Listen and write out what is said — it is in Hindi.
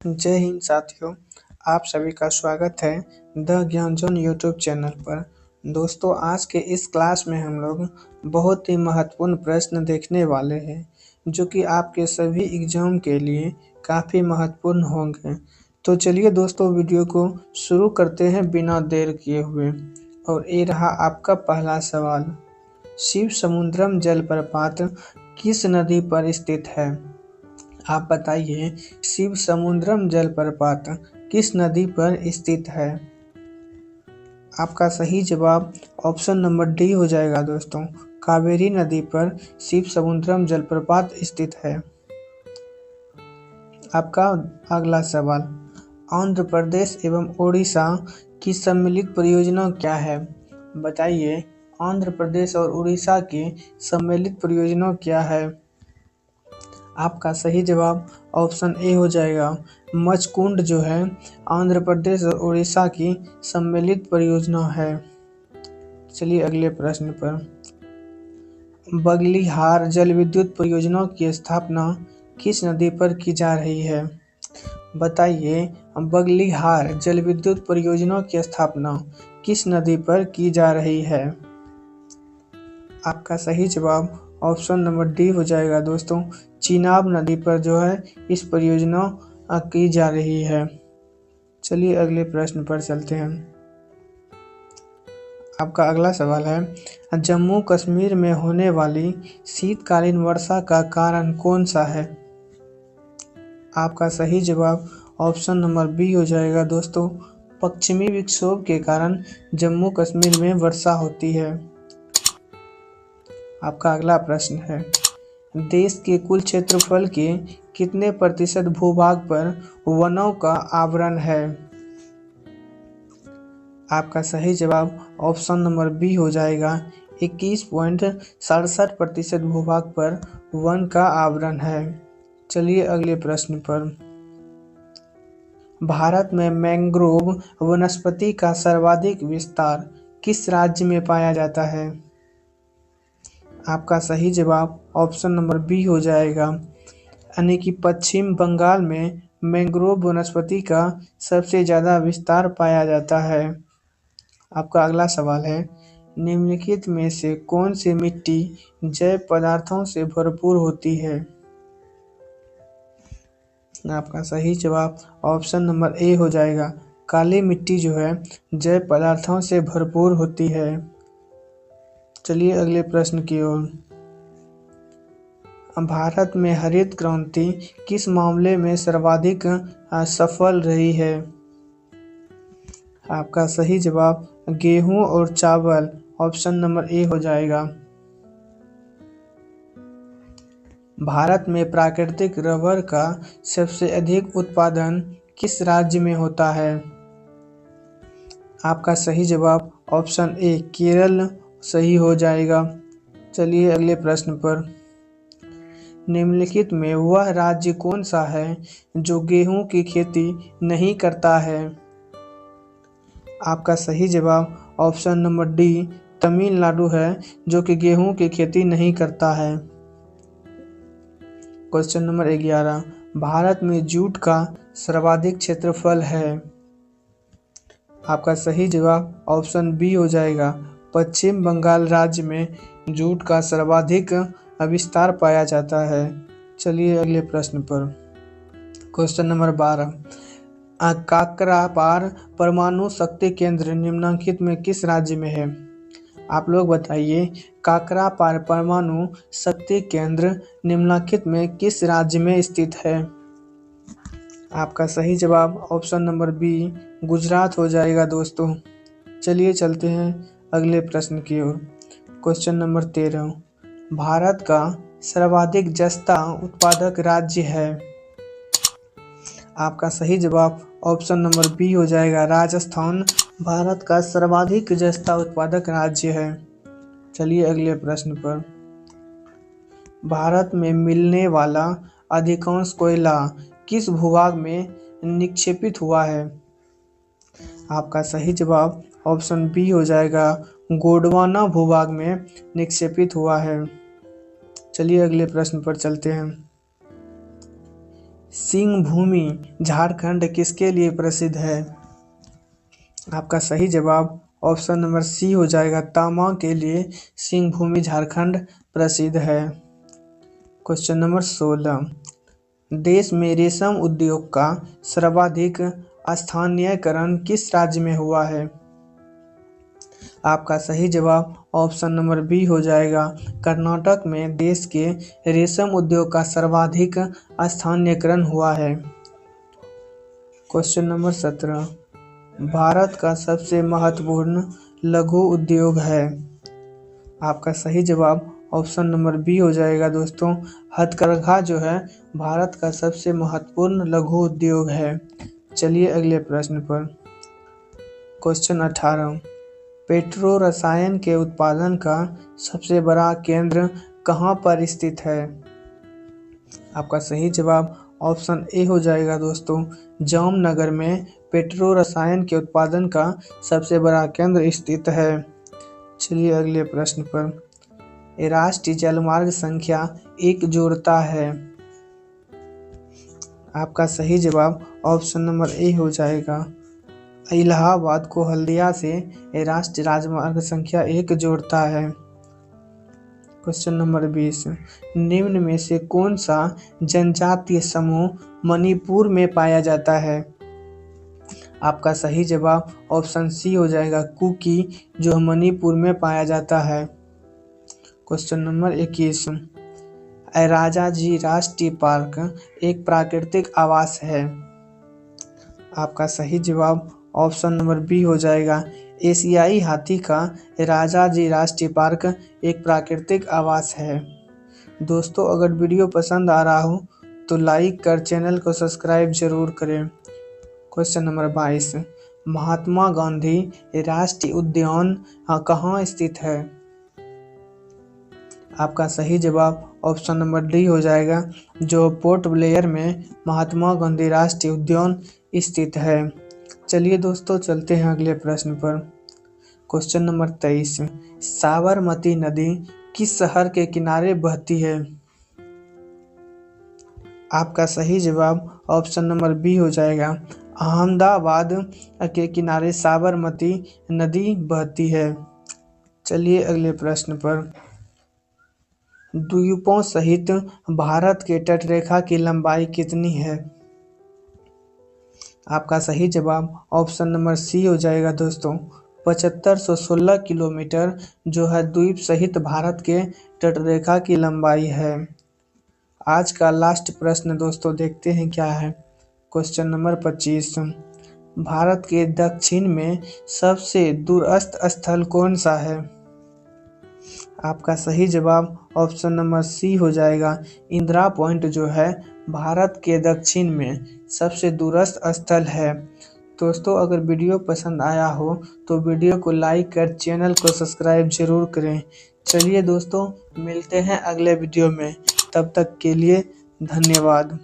जय हिंद साथियों, आप सभी का स्वागत है द ज्ञान जोन यूट्यूब चैनल पर। दोस्तों, आज के इस क्लास में हम लोग बहुत ही महत्वपूर्ण प्रश्न देखने वाले हैं जो कि आपके सभी एग्जाम के लिए काफ़ी महत्वपूर्ण होंगे। तो चलिए दोस्तों, वीडियो को शुरू करते हैं बिना देर किए हुए। और ये रहा आपका पहला सवाल। शिव समुद्रम जलप्रपात किस नदी पर स्थित है? आप बताइए, शिव समुद्रम जलप्रपात किस नदी पर स्थित है? आपका सही जवाब ऑप्शन नंबर डी हो जाएगा दोस्तों। कावेरी नदी पर शिव समुद्रम जलप्रपात स्थित है। आपका अगला सवाल। आंध्र प्रदेश एवं ओडिशा की सम्मिलित परियोजना क्या है? बताइए, आंध्र प्रदेश और उड़ीसा की सम्मिलित परियोजना क्या है? आपका सही जवाब ऑप्शन ए हो जाएगा। मचकुंड जो है आंध्र प्रदेश और उड़ीसा की सम्मिलित परियोजना है। चलिए अगले प्रश्न पर। बगलिहार जल विद्युत परियोजना की स्थापना किस नदी पर की जा रही है? बताइए, बगलिहार जल विद्युत परियोजना की स्थापना किस नदी पर की जा रही है? आपका सही जवाब ऑप्शन नंबर डी हो जाएगा दोस्तों। चिनाब नदी पर जो है इस परियोजना की जा रही है। चलिए अगले प्रश्न पर चलते हैं। आपका अगला सवाल है, जम्मू कश्मीर में होने वाली शीतकालीन वर्षा का कारण कौन सा है? आपका सही जवाब ऑप्शन नंबर बी हो जाएगा दोस्तों। पश्चिमी विक्षोभ के कारण जम्मू कश्मीर में वर्षा होती है। आपका अगला प्रश्न है, देश के कुल क्षेत्रफल के कितने प्रतिशत भूभाग पर वनों का आवरण है? आपका सही जवाब ऑप्शन नंबर बी हो जाएगा। 21.67% भूभाग पर वन का आवरण है। चलिए अगले प्रश्न पर। भारत में मैंग्रोव वनस्पति का सर्वाधिक विस्तार किस राज्य में पाया जाता है? आपका सही जवाब ऑप्शन नंबर बी हो जाएगा, यानी कि पश्चिम बंगाल में मैंग्रोव वनस्पति का सबसे ज़्यादा विस्तार पाया जाता है। आपका अगला सवाल है, निम्नलिखित में से कौन सी मिट्टी जैव पदार्थों से भरपूर होती है? आपका सही जवाब ऑप्शन नंबर ए हो जाएगा। काली मिट्टी जो है जैव पदार्थों से भरपूर होती है। चलिए अगले प्रश्न की ओर। भारत में हरित क्रांति किस मामले में सर्वाधिक सफल रही है? आपका सही जवाब गेहूं और चावल, ऑप्शन नंबर ए हो जाएगा। भारत में प्राकृतिक रबर का सबसे अधिक उत्पादन किस राज्य में होता है? आपका सही जवाब ऑप्शन ए केरल सही हो जाएगा। चलिए अगले प्रश्न पर। निम्नलिखित में वह राज्य कौन सा है जो गेहूं की खेती नहीं करता है? आपका सही जवाब ऑप्शन नंबर डी तमिलनाडु है, जो कि गेहूं की खेती नहीं करता है। Question number 11। भारत में जूट का सर्वाधिक क्षेत्रफल है। आपका सही जवाब ऑप्शन बी हो जाएगा। पश्चिम बंगाल राज्य में जूट का सर्वाधिक विस्तार पाया जाता है। चलिए अगले प्रश्न पर। Question number 12। काकरापार परमाणु शक्ति केंद्र निम्नलिखित में किस राज्य में है? आप लोग बताइए, काकरापार परमाणु शक्ति केंद्र निम्नलिखित में किस राज्य में स्थित है? आपका सही जवाब ऑप्शन नंबर बी गुजरात हो जाएगा दोस्तों। चलिए चलते हैं अगले प्रश्न की ओर। Question number 13। भारत का सर्वाधिक जस्ता उत्पादक राज्य है। आपका सही जवाब ऑप्शन नंबर बी हो जाएगा। राजस्थान भारत का सर्वाधिक जस्ता उत्पादक राज्य है। चलिए अगले प्रश्न पर। भारत में मिलने वाला अधिकांश कोयला किस भूभाग में निक्षेपित हुआ है? आपका सही जवाब ऑप्शन बी हो जाएगा। गोंडवाना भूभाग में निक्षेपित हुआ है। चलिए अगले प्रश्न पर चलते हैं। सिंह भूमि झारखंड किसके लिए प्रसिद्ध है? आपका सही जवाब ऑप्शन नंबर सी हो जाएगा, तामा के लिए सिंह भूमि झारखंड प्रसिद्ध है। क्वेश्चन नंबर 16, देश में रेशम उद्योग का सर्वाधिक स्थानीयकरण किस राज्य में हुआ है? आपका सही जवाब ऑप्शन नंबर बी हो जाएगा, कर्नाटक में देश के रेशम उद्योग का सर्वाधिक स्थानीयकरण हुआ है। क्वेश्चन नंबर 17, भारत का सबसे महत्वपूर्ण लघु उद्योग है? आपका सही जवाब ऑप्शन नंबर बी हो जाएगा दोस्तों, हथकरघा जो है भारत का सबसे महत्वपूर्ण लघु उद्योग है। चलिए अगले प्रश्न पर। क्वेश्चन 18, पेट्रो रसायन के उत्पादन का सबसे बड़ा केंद्र कहाँ पर स्थित है? आपका सही जवाब ऑप्शन ए हो जाएगा दोस्तों, जामनगर में पेट्रो रसायन के उत्पादन का सबसे बड़ा केंद्र स्थित है। चलिए अगले प्रश्न पर। राष्ट्रीय जलमार्ग संख्या 1 जोड़ता है? आपका सही जवाब ऑप्शन नंबर ए हो जाएगा, इलाहाबाद को हल्दिया से राष्ट्रीय राजमार्ग संख्या 1 जोड़ता है। क्वेश्चन नंबर 20, निम्न में से कौन सा जनजातीय समूह मणिपुर में पाया जाता है? आपका सही जवाब ऑप्शन सी हो जाएगा, कुकी, जो मणिपुर में पाया जाता है। क्वेश्चन नंबर 21, राजाजी राष्ट्रीय पार्क एक प्राकृतिक आवास है? आपका सही जवाब ऑप्शन नंबर बी हो जाएगा, एशियाई हाथी का राजाजी राष्ट्रीय पार्क एक प्राकृतिक आवास है। दोस्तों अगर वीडियो पसंद आ रहा हो तो लाइक कर चैनल को सब्सक्राइब जरूर करें। क्वेश्चन नंबर 22, महात्मा गांधी राष्ट्रीय उद्यान कहाँ स्थित है? आपका सही जवाब ऑप्शन नंबर डी हो जाएगा, जो पोर्ट ब्लेयर में महात्मा गांधी राष्ट्रीय उद्यान स्थित है। चलिए दोस्तों चलते हैं अगले प्रश्न पर। क्वेश्चन नंबर 23, साबरमती नदी किस शहर के किनारे बहती है? आपका सही जवाब ऑप्शन नंबर बी हो जाएगा, अहमदाबाद के किनारे साबरमती नदी बहती है। चलिए अगले प्रश्न पर। द्वीपों सहित भारत के तटरेखा की लंबाई कितनी है? आपका सही जवाब ऑप्शन नंबर सी हो जाएगा दोस्तों, 7516 किलोमीटर जो है द्वीप सहित भारत के तटरेखा की लंबाई है। आज का लास्ट प्रश्न दोस्तों देखते हैं क्या है। क्वेश्चन नंबर 25, भारत के दक्षिण में सबसे दूरस्थ स्थल कौन सा है? आपका सही जवाब ऑप्शन नंबर सी हो जाएगा, इंदिरा पॉइंट जो है भारत के दक्षिण में सबसे दूरस्थ स्थल है। दोस्तों अगर वीडियो पसंद आया हो तो वीडियो को लाइक कर चैनल को सब्सक्राइब जरूर करें। चलिए दोस्तों मिलते हैं अगले वीडियो में, तब तक के लिए धन्यवाद।